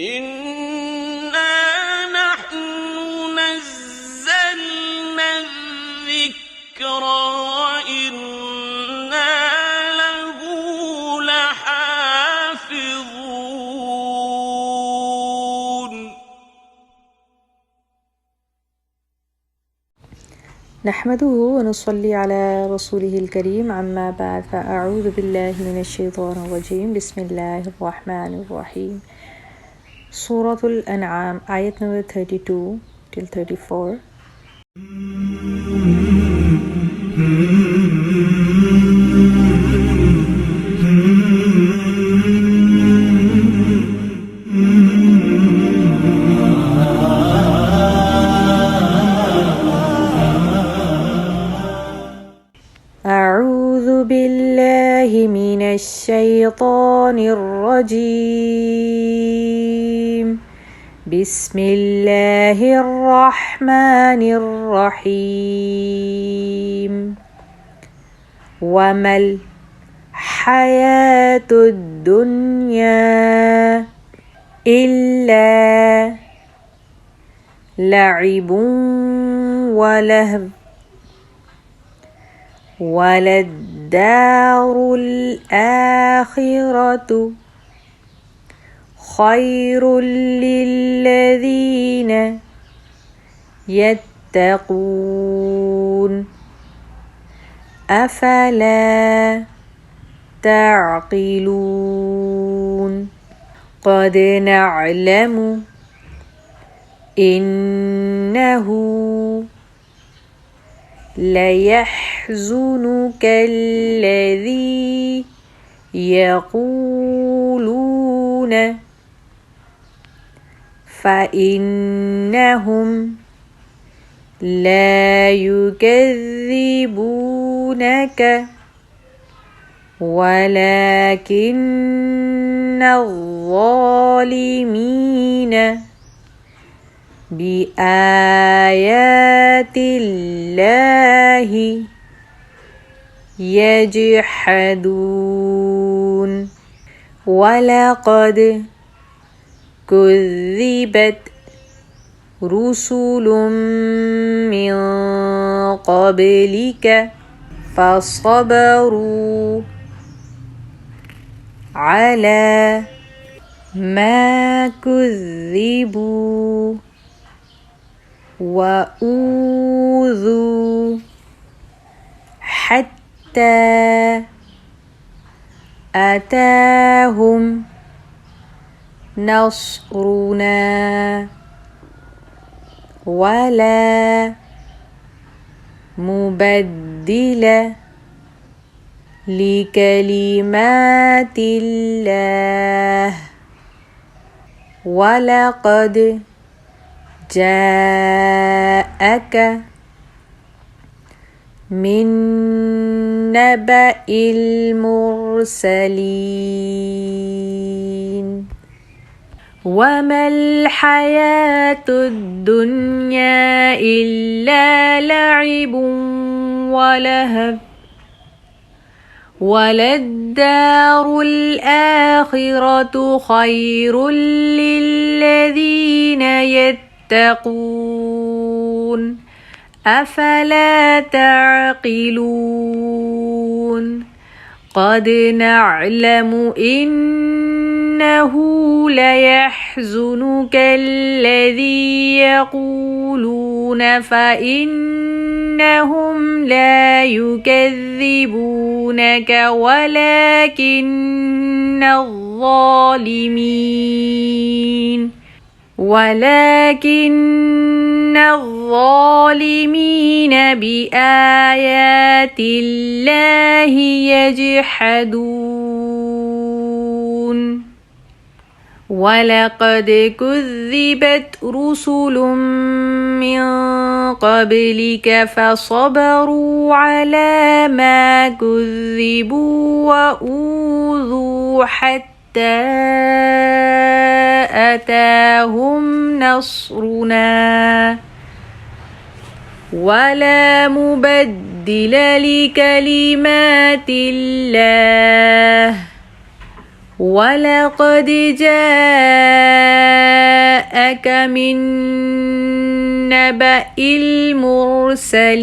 إِنَّا نَحْنُ نَزَّلْنَا الذِّكْرَ وَإِنَّا لَهُ لَحَافِظُونَ نحمده ونصلي على رسوله الكريم عما بعد فأعوذ بالله من الشيطان الرجيم بسم الله الرحمن الرحيم سورة الأنعام آية number 32 till 34. أعوذ بالله من الشيطان الرجيم بسم الله الرحمن الرحيم وما الحياة الدنيا إلا لعب ولهو وللدار الآخرة خير للذين يتقون أفلا تعقلون قد نعلم إنه ليحزنك الذي يقولون فإنهم لا يكذبونك ولكن الظالمين بآيات الله يجحدون ولقد كذبت رسل من قبلك فصبروا على ما كذبوا وأوذوا حتى أتاهم نصرنا ولا مبدل لكلمات الله ولقد جاءك من نبأ المرسلين وما الحياة الدنيا إلا لعب ولهو وللدار الآخرة خير للذين يتقون أفلا تعقلون قد نعلم إنه ليحزنك الذي يقولون فإنهم لا يكذبونك ولكن الظالمين بآيات الله يجحدون ولقد كذبت رسل من قبلك فصبروا على ما كذبوا وأوذوا حتى أتاهم نصرنا ولا مبدل لكلمات الله ولقد جاءك جاءك من نبأ المرسلين